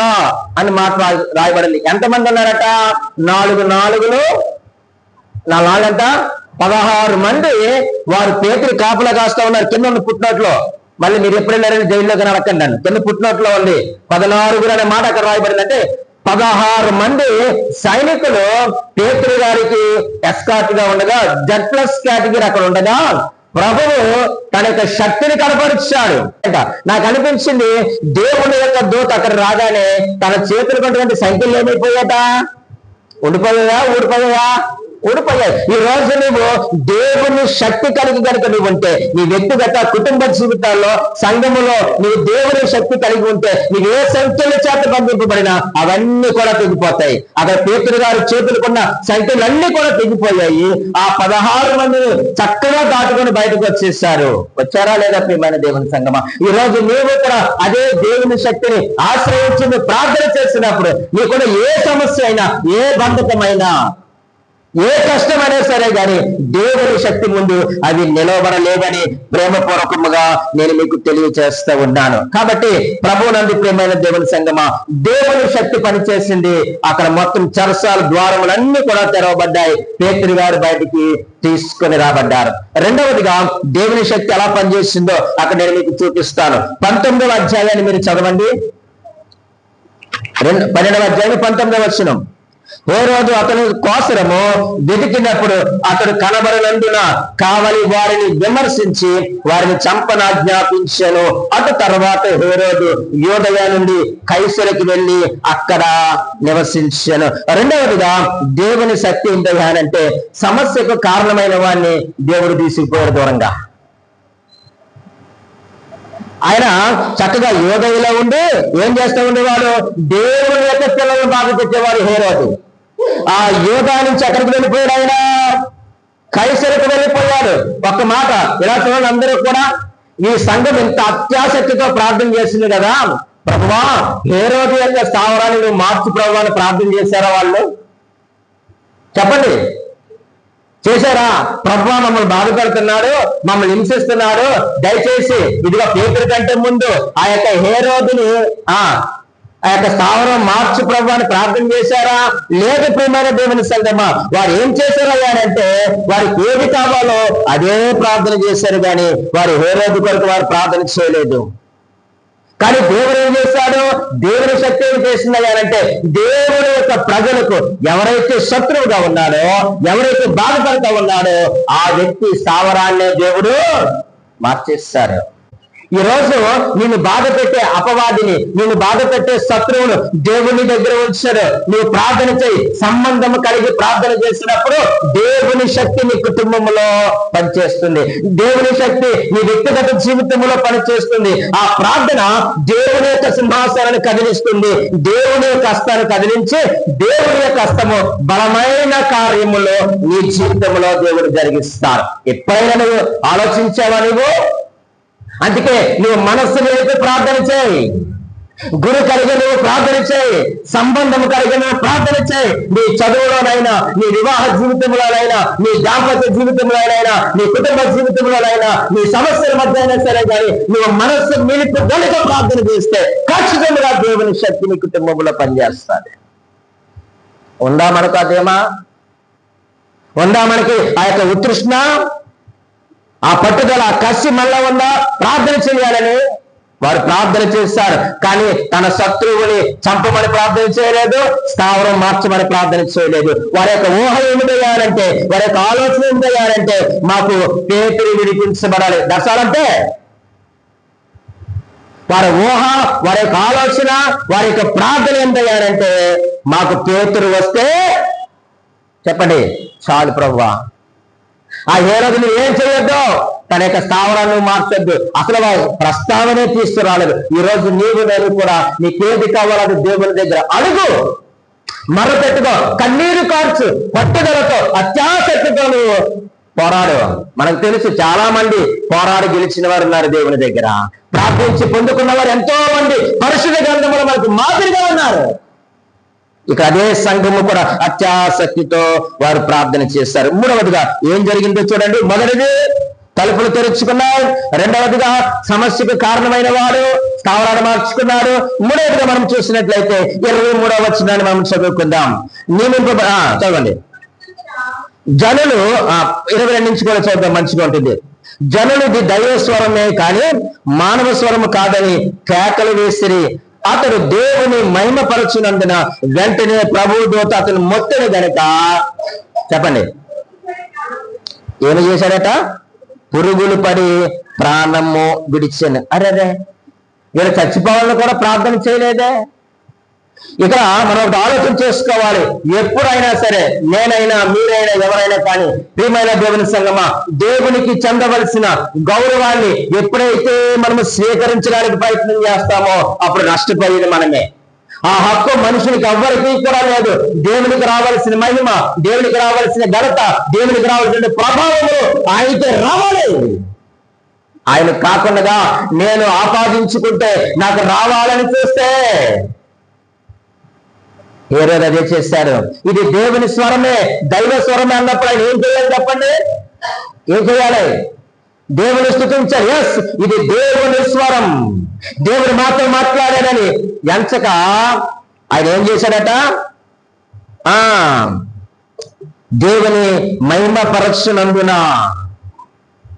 అని మాట రాయబడింది. ఎంతమంది ఉన్నారట? 4 4 ఎంత? 16 మంది. వారు పేతురు కాపులా కాస్తా ఉన్నారు. కింద ఉంది పుట్టినట్లో. మళ్ళీ మీరు ఎప్పుడు వెళ్ళారని జైల్లోకి అడగండి. కింద పుట్టినట్లో ఉంది 14 అనే మాట అక్కడ రాయబడింది. అంటే 16 మంది సైనికులు పేతురు గారికి ఎస్కార్ట్ గా ఉండగా Z+ కేటగిరీ అక్కడ ఉండగా ప్రభువు తన యొక్క శక్తిని కనపరిచాడు. నాకు అనిపించింది దేవుని యొక్క దూత అక్కడ రాగానే తన చేతులు కొన్నటువంటి సంఖ్యలు ఏమైపోయాట? ఉండిపోయాయా? ఊడిపోయాయా? ఊడిపోయాయి. ఈ రోజు నువ్వు దేవుని శక్తి కలిగి కనుక నువ్వు ఉంటే, నీ వ్యక్తిగత కుటుంబ జీవితాల్లో సంఘములో నువ్వు దేవుని శక్తి కలిగి ఉంటే, నీవు ఏ సంఖ్యల చేత బంధింపబడినా అవన్నీ కూడా తెగిపోతాయి. అక్కడ పేతురు గారు చేతులుకున్న సంఖ్యలన్నీ కూడా తెగిపోయాయి. ఆ 16 మందిని చక్కగా దాటుకొని బయటకు వచ్చేసారు. వచ్చారా లేదా ప్రియమైన దేవుని సంగమా? ఈ రోజు నీవు కూడా అదే దేవుని శక్తిని ఆశ్రయించి ప్రార్థన చేసినప్పుడు నీకున్న ఏ సమస్య అయినా, ఏ బంధకమైనా, ఏ కష్టమైనా సరే గాని దేవుని శక్తి ముందు అవి నిలవబడలేవని ప్రేమపూర్వకముగా నేను మీకు తెలియజేస్తూ ఉన్నాను. కాబట్టి ప్రభువునందు ప్రియమైన దేవుని సంగమా, దేవుని శక్తి పనిచేసింది. అక్కడ మొత్తం చెరసాల ద్వారములన్నీ కూడా తెరవబడ్డాయి. పేతురు గారు బయటికి తీసుకొని రాబడ్డారు. రెండవదిగా దేవుని శక్తి ఎలా పనిచేసిందో అక్కడ నేను మీకు చూపిస్తాను. 19వ అధ్యాయాన్ని మీరు చదవండి. 12వ అధ్యాయం 19వ వచనం. హేరోదు అతని కోసరము వెతికినప్పుడు అతడు కనబడనందున కావలి వారిని విమర్శించి వారిని చంపనాజ్ఞాపించెను. అటు తర్వాత హేరోదు యూదయ నుండి కైసరికి వెళ్ళి అక్కడ నివసించెను. రెండవదిగా దేవుని శక్తి ఏంటంటే సమస్యకు కారణమైన వాడిని దేవుడు తీసుకుపోయాడు దూరంగా. ఆయన చక్కగా యూదయలో ఉండి ఏం చేస్తూ ఉండేవాడు? దేవుని యొక్క పిల్లలను బాధ పెట్టేవాడు హేరోదు. ఆ యూదా నుంచి ఎక్కడికి వెళ్ళిపోయాడు? ఆయన కైసరికి వెళ్ళిపోయాడు. ఒక్క మాట ఇలా చూడండి, అందరూ కూడా ఈ సంఘం ఇంత అత్యాసక్తితో ప్రార్థన చేసింది కదా, ప్రభువా హేరోదు యొక్క స్థావరాన్ని నువ్వు మార్చు ప్రభువా అని ప్రార్థన చేశారా వాళ్ళు? చెప్పండి. చేశారా? ప్రభువా మమ్మల్ని బాధపడుతున్నాడు, మమ్మల్ని హింసిస్తున్నాడు, దయచేసి ఇదిగో పేతురు కంటే ముందు ఆ యొక్క హేరోదుని ఆ యొక్క స్థావరం మార్చు ప్రభు అని ప్రార్థన చేశారా? లేదు ప్రియమైన దేవుని సంగమా. వారు ఏం చేశారయ్యా అంటే వారికి ఏది కావాలో అదే ప్రార్థన చేశారు, కానీ వారు హేరోదు కొరకు వారు ప్రార్థన చేయలేదు. కానీ దేవుడు ఏం చేశాడు? దేవుని శక్తి ఏం చేసిందయ్యారంటే దేవుని యొక్క ప్రజలకు ఎవరైతే శత్రువుగా ఉన్నాడో, ఎవరైతే బాధపడుతూ ఉన్నాడో ఆ వ్యక్తి స్థావరాన్నే దేవుడు మార్చేస్తారు. ఈ రోజు నిన్ను బాధ పెట్టే అపవాదిని, నిన్ను బాధ పెట్టే శత్రువును దేవుని దగ్గర ఉంచాడు. నువ్వు ప్రార్థన చేయి, సంబంధం కలిగి ప్రార్థన చేసినప్పుడు దేవుని శక్తి నీ కుటుంబంలో పనిచేస్తుంది, దేవుని శక్తి నీ వ్యక్తిగత జీవితంలో పనిచేస్తుంది. ఆ ప్రార్థన దేవుని యొక్క సింహాసనాన్ని కదిలిస్తుంది, దేవుని యొక్క హస్తాన్ని కదిలించి దేవుని యొక్క హస్తము బలమైన కార్యములో నీ జీవితంలో దేవుడు జరిగిస్తారు. ఎప్పుడైనా నువ్వు ఆలోచించావా? నువ్వు అందుకే నువ్వు మనస్సు అయితే ప్రార్థన చేయి, గురు కలిగి నువ్వు ప్రార్థన చేయి, సంబంధం కలిగి నువ్వు ప్రార్థన చేయి. నీ చదువులోనైనా, నీ వివాహ జీవితంలోనైనా, నీ దాంపత్య జీవితంలోనైనా, నీ కుటుంబ జీవితంలోనైనా, నీ సమస్యల మధ్య అయినా సరే, కానీ నువ్వు మనస్సు నిలిపి గొలిగా ప్రార్థన చేస్తే ఖచ్చితంగా దేవుని శక్తి నీ కుటుంబంలో పనిచేస్తుంది. ఉందా మనకు అదేమా? ఉందా మనకి ఆ యొక్క ఉత్కృష్ణ, ఆ పట్టుదల, ఆ కసి మళ్ళా ఉందా? ప్రార్థన చేయాలని వారు ప్రార్థన చేస్తారు, కానీ తన శత్రువుని చంపమని ప్రార్థన చేయలేదు, స్థావరం మార్చమని ప్రార్థన చేయలేదు. వారి యొక్క ఊహ ఏమిటయ్యారంటే, వారి యొక్క ఆలోచన ఏమిటయ్యారంటే మాకు పేతురు విడిపించబడాలి. దశాలంటే వారి ఊహ, వారి యొక్క ఆలోచన, వారి యొక్క ప్రార్థన ఏమిటయ్యారంటే మాకు పేతురు వస్తే చెప్పండి చాలు ప్రభువా. ఆ హేరోదుని ఏం చేయొద్దు, తన యొక్క స్థావరాన్ని మార్చొద్దు, అసలు ప్రస్తావనే తీసుకురాలేదు. ఈ రోజు నీవు నేను కూడా నీకేది కావాలని దేవుని దగ్గర అడుగు, మర్రపెట్టుకో, కన్నీరు కార్చు, పట్టుదలతో, అత్యాసక్తితో నువ్వు పోరాడు. మనకు తెలుసు చాలా మంది పోరాడి గెలిచిన వారు ఉన్నారు దేవుని దగ్గర, ప్రార్థించి పొందుకున్న వారు ఎంతో మంది పరిశుద్ధ గ్రంథంలో మనకు మాదిరిగా ఉన్నారు. ఇక అదే సంఘము కూడా అత్యాసక్తితో వారు ప్రార్థన చేస్తారు. మూడవదిగా ఏం జరిగిందో చూడండి. మొదటిది తలుపులు తెరుచుకున్నారు, రెండవదిగా సమస్యకు కారణమైన వాడు స్థావరాన్ని మార్చుకున్నాడు. మూడవదిగా మనం చూసినట్లయితే 23వ వచనాన్ని మనం చదువుకుందాం. చదవండి. జనులు 22 నుంచి కూడా చదువుతాం, మంచిగా ఉంటుంది. జనులు ఇది దైవ స్వరమే కానీ మానవ స్వరము కాదని కేకలు వేసిరి. అతడు దేవుని మహిమపరచునందున వెంటనే ప్రభువు దూత అతను మొత్తని గనక చెప్పండి ఏమి చేశాడట? పురుగులు పడి ప్రాణము విడిచాను. అరే వీళ్ళు చచ్చిపోవాలని కూడా ప్రార్థన చేయలేదే. ఇక్కడ మనం ఒకటి ఆలోచన చేసుకోవాలి. ఎప్పుడైనా సరే, నేనైనా మీరైనా ఎవరైనా కానీ, ప్రియమైన దేవుని సంగమా, దేవునికి చెందవలసిన గౌరవాన్ని ఎప్పుడైతే మనము స్వీకరించడానికి ప్రయత్నం చేస్తామో అప్పుడు నష్టపోయేది మనమే. ఆ హక్కు మనుషునికి ఎవ్వరికీ కూడా లేదు. దేవునికి రావాల్సిన మహిమ, దేవునికి రావాల్సిన ఘనత, దేవునికి రావాల్సిన ప్రభావము ఆయనతో రావాలి. ఆయన కాకుండా నేను ఆపాదించుకుంటే, నాకు రావాలని చూస్తే హేరోదు అదే చేశారు. ఇది దేవుని స్వరమే, దైవ స్వరమే అన్నప్పుడు ఆయన ఏం చేయాలి చెప్పండి? ఏం చేయాలి? దేవుని స్తుతించాలి. ఎస్, ఇది దేవుని స్వరం, దేవుడు మాతో మాట్లాడాడని ఎంచక ఆయన ఏం చేశాడట? దేవుని మహిమపరచునందున.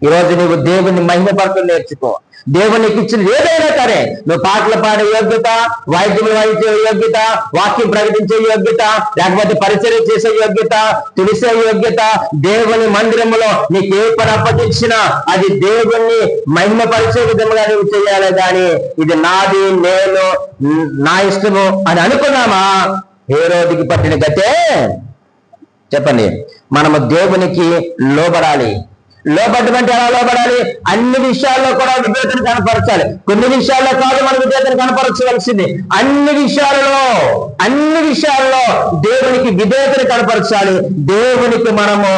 ఈరోజు నువ్వు దేవుని మహిమపరచడం నేర్చుకో. దేవునికి ఇచ్చిన ఏదైనా సరే, నువ్వు పాటలు పాడే యోగ్యత, వాయిద్యములు వాయించే యోగ్యత, వాక్యం ప్రకటించే యోగ్యత, లేకపోతే పరిచర్య చేసే యోగ్యత, తెలిసే యోగ్యత, దేవుని మందిరములో నీకు ఏ పని అప్పగించినా అది దేవుణ్ణి మహిమపరిచే విధంగా నువ్వు చేయాలి. కానీ ఇది నాది, నేను, నా ఇష్టము అని అనుకున్నామా హేరోదుకి పట్టిన గతే. చెప్పండి, మనము దేవునికి లోబడాలి. లోబడ్డమంటే ఎలా లోబడాలి? అన్ని విషయాల్లో కూడా విధేయతను కనపరచాలి. కొన్ని విషయాల్లో కాదు మనం విధేయతను కనపరచవలసింది, అన్ని విషయాల్లో దేవునికి విధేయతను కనపరచాలి. దేవునికి మనము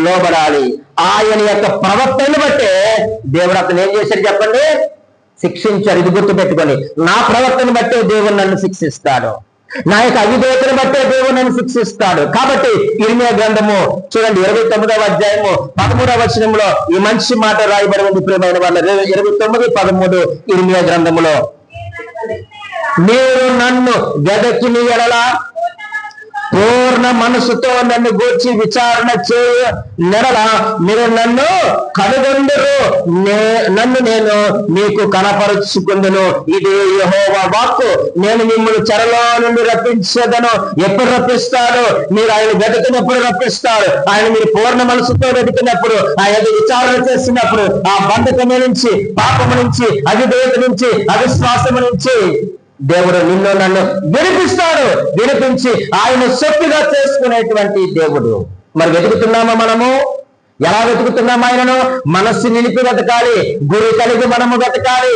లోబడాలి. ఆయన యొక్క ప్రవర్తనను బట్టే దేవుడు అతను ఏం చేశాడు చెప్పండి? శిక్షించాడు. ఇది గుర్తు పెట్టుకొని, నా ప్రవర్తన బట్టే దేవుడు నన్ను శిక్షిస్తాడు. నా యొక్క అవిధేయతను బట్టే దేవుడు నన్ను శిక్షిస్తాడు. కాబట్టి ఇర్మియా గ్రంథము చూడండి 29వ అధ్యాయము 13వ వచనంలో ఈ మంచి మాట రాయబడి ఉంది. ప్రియమైన వాళ్ళ 29:13 ఇర్మియా గ్రంథములో, మీరు నన్ను వెదకిని ఎడలా పూర్ణ మనసుతో నన్ను గూర్చి విచారణ చేయ నెడల మీరు నన్ను కనుగొందురు, నన్ను నేను మీకు కనపరుచుకుందును. ఇది యెహోవా వాక్కు. నేను మిమ్మల్ని చెరలో నుండి రప్పించేదను. ఎప్పుడు రప్పిస్తాడు? మీరు ఆయన వెతికినప్పుడు రప్పిస్తాడు. ఆయన మీరు పూర్ణ మనసుతో వెతికినప్పుడు, ఆయన విచారణ చేసినప్పుడు, ఆ బంధకము నుంచి, పాపము నుంచి, అవిధేయత నుంచి, అవిశ్వాసము నుంచి దేవుడు నిన్ను నన్ను విడిపిస్తాడు. విడిపించి ఆయన సొత్తుగా చేసుకునేటువంటి దేవుడు. మరి వెతుకుతున్నామా? మనము ఎలా వెతుకుతున్నాము? ఆయనను మనస్సు నిలిపి వెతకాలి, గురి కలిగి మనము వెతకాలి.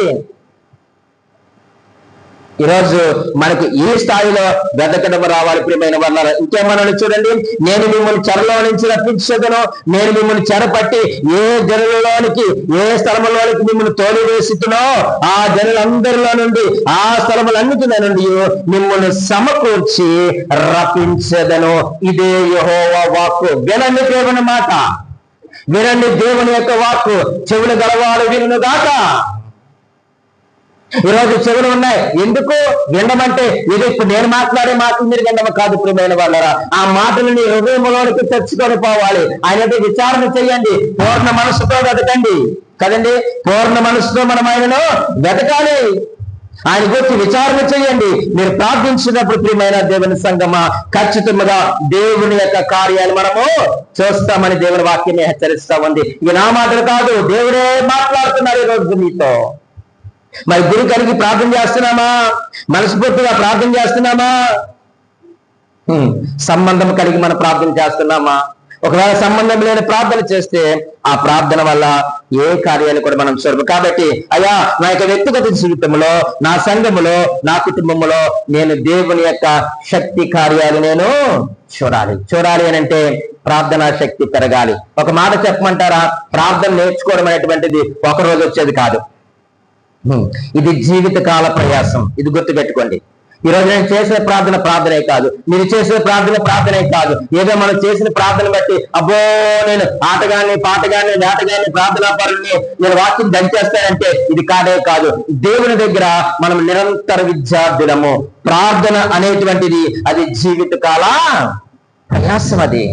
ఈరోజు మనకి ఈ స్థాయిలో వెతకడం రావాలి. ప్రియమైన వాళ్ళ ఇంకేమన్నా చూడండి, నేను మిమ్మల్ని చెరలో నుంచి రప్పించదను, నేను మిమ్మల్ని చెరపట్టి ఏ జనులలోనికి, ఏ స్థలములోనికి మిమ్మల్ని తోలివేస్తున్నో ఆ జనులందరిలో నుండి, ఆ స్థలములన్నిటిలో నుండి మిమ్మల్ని సమకూర్చి రప్పించదను. ఇదే యెహోవా వాక్కు. వినండి దేవుని మాట, వినండి దేవుని యొక్క వాక్కు. చెవులు గలవాడు వినును గాక. ఈరోజు చెవులు ఉన్నాయి, ఎందుకు వినమంటే ఇది ఇప్పుడు నేను మాట్లాడే మాటలు మీరు వినడం కాదు. ప్రియమైన వాళ్ళరా, ఆ మాటలని హృదయంలోనికి తెచ్చుకొని పోవాలి. ఆయనతో విచారణ చేయండి, పూర్ణ మనసుతో వెతకండి కదండి. పూర్ణ మనసుతో మనం ఆయనను వెతకాలి, ఆయన గురించి విచారణ చేయండి. మీరు ప్రార్థించినప్పుడు ప్రియమైన దేవుని సంగమా, ఖచ్చితంగా దేవుని యొక్క కార్యాలు మనము చూస్తామని దేవుని వాక్యమే హెచ్చరిస్తా ఉంది. ఈ నా మాటలు కాదు, దేవుడే మాట్లాడుతున్నారు ఈరోజు మీతో. మరి గురి కలిగి ప్రార్థన చేస్తున్నామా? మనస్ఫూర్తిగా ప్రార్థన చేస్తున్నామా? సంబంధం కలిగి మనం ప్రార్థన చేస్తున్నామా? ఒకవేళ సంబంధం లేని ప్రార్థన చేస్తే ఆ ప్రార్థన వల్ల ఏ కార్యాలు కూడా మనం చూడము. కాబట్టి అయ్యా, నా యొక్క వ్యక్తిగత జీవితంలో, నా సంఘములో, నా కుటుంబంలో నేను దేవుని యొక్క శక్తి కార్యాలు నేను చూడాలి అని అంటే ప్రార్థనా శక్తి పెరగాలి. ఒక మాట చెప్పమంటారా? ప్రార్థన నేర్చుకోవడం అనేటువంటిది ఒక రోజు వచ్చేది కాదు. ఇది జీవితకాల ప్రయాసం. ఇది గుర్తుపెట్టుకోండి. ఈరోజు నేను చేసిన ప్రార్థనే కాదు, మీరు చేసిన ప్రార్థనే కాదు. ఏదో మనం చేసిన ప్రార్థన బట్టి అబ్బో నేను ఆటగాన్ని, పాటగాన్ని, వేటగాన్ని, ప్రార్థనా పరుల్ని, నేను వాక్యం దంచేస్తానంటే ఇది కాదే కాదు. దేవుని దగ్గర మనం నిరంతర విద్యార్థులము. ప్రార్థన అనేటువంటిది అది జీవితకాల ప్రయాసం. అది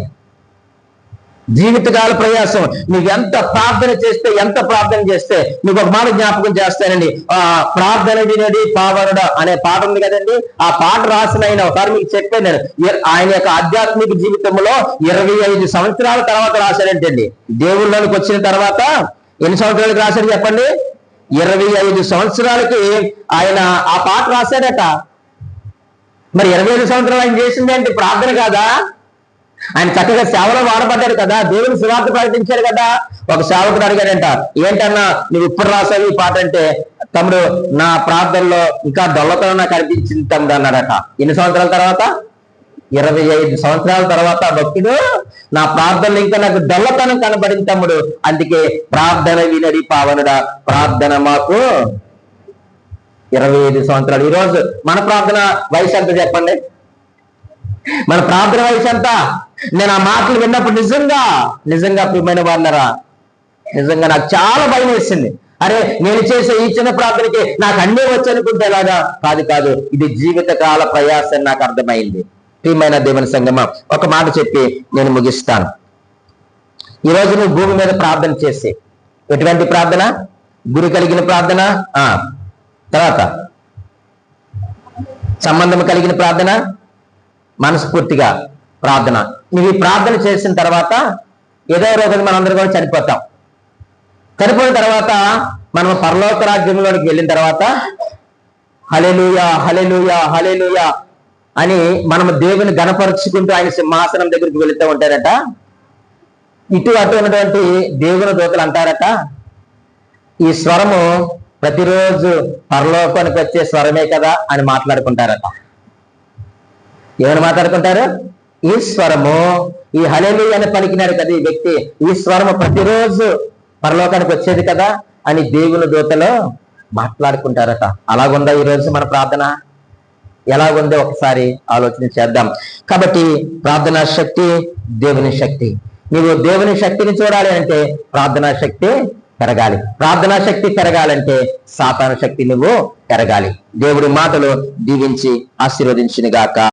జీవితకాల ప్రయాసం. నువ్వు ఎంత ప్రార్థన చేస్తే నువ్వు ఒక మాట జ్ఞాపకం చేస్తానండి. ప్రార్థన వినది పావనుడ అనే పాట ఉంది కదండి. ఆ పాట రాసిన ఆయన ఒకసారి మీకు చెప్పాను నేను. ఆయన యొక్క ఆధ్యాత్మిక జీవితంలో 25 సంవత్సరాల తర్వాత రాశాడంటండి. దేవుళ్ళలోకి వచ్చిన తర్వాత ఎన్ని సంవత్సరాలకు రాశాడు చెప్పండి? 25 సంవత్సరాలకి ఆయన ఆ పాట రాశాడట. మరి 25 సంవత్సరాలు ఆయన చేసింది అంటే ప్రార్థన కాదా? ఆయన చక్కగా సేవలో వాడబడ్డాడు కదా, దేవుని సువార్త ప్రకటించాడు కదా. ఒక సేవకుడు అడిగాడంట, ఏంటన్నా నువ్వు ఇప్పుడు రాసావు ఈ పాట అంటే, తమ్ముడు నా ప్రార్థనలో ఇంకా దొల్లతనం నాకు అనిపించింది తమ్ముడు అన్నాడట. ఎన్ని సంవత్సరాల తర్వాత? 25 సంవత్సరాల తర్వాత భక్తుడు, నా ప్రార్థనలో ఇంకా నాకు దొల్లతనం కనబడింది తమ్ముడు, అందుకే ప్రార్థన వినడి పావనుడా, ప్రార్థన మాకు 25 సంవత్సరాలు. ఈరోజు మన ప్రార్థన వయసు ఎంత చెప్పండి? మన ప్రార్థన వయసు ఎంత? నేను ఆ మాటలు విన్నప్పుడు నిజంగా ప్రియమైన వాళ్ళరా, నిజంగా నాకు చాలా భయం వేసింది. అరే నేను చేసే ఈ చిన్న ప్రార్థనకి నాకు అన్నీ వచ్చనుకుంటే ఎలాగా? కాదు, ఇది జీవితకాల ప్రయాసం నాకు అర్థమైంది. ప్రియమైన దేవుని సంగమా, ఒక మాట చెప్పి నేను ముగిస్తాను. ఈరోజు నువ్వు భూమి మీద ప్రార్థన చేసి, ఎటువంటి ప్రార్థన? గురి కలిగిన ప్రార్థన, తర్వాత సంబంధం కలిగిన ప్రార్థన, మనస్ఫూర్తిగా ప్రార్థన. నువ్వు ఈ ప్రార్థన చేసిన తర్వాత ఏదో రోజు మనందరం కూడా చనిపోతాం. చనిపోయిన తర్వాత మనం పరలోక రాజ్యంలోనికి వెళ్ళిన తర్వాత హల్లెలూయా హల్లెలూయా హల్లెలూయా అని మనము దేవుని గణపరుచుకుంటూ ఆయన సింహాసనం దగ్గరికి వెళుతూ ఉంటారట. ఇటు అటు ఉన్నటువంటి దేవుని దూతలు అంటారట, ఈ స్వరము ప్రతిరోజు పరలోకానికి వచ్చే స్వరమే కదా అని మాట్లాడుకుంటారట. ఏమని మాట్లాడుకుంటారు? ఈ స్వరము, ఈ హల్లెలూయా అని పలికినాడు కదా ఈ వ్యక్తి, ఈ స్వరము ప్రతిరోజు పరలోకానికి వచ్చేది కదా అని దేవుని దూతలో మాట్లాడుకుంటారట. అలాగుందా ఈరోజు మన ప్రార్థన? ఎలాగుందో ఒకసారి ఆలోచన చేద్దాం. కాబట్టి ప్రార్థనా శక్తి దేవుని శక్తి. నువ్వు దేవుని శక్తిని చూడాలి అంటే ప్రార్థనా శక్తి పెరగాలి. ప్రార్థనా శక్తి పెరగాలంటే సాతాను శక్తి నువ్వు పెరగాలి. దేవుడి మాటలు దీవించి ఆశీర్వదించును గాక.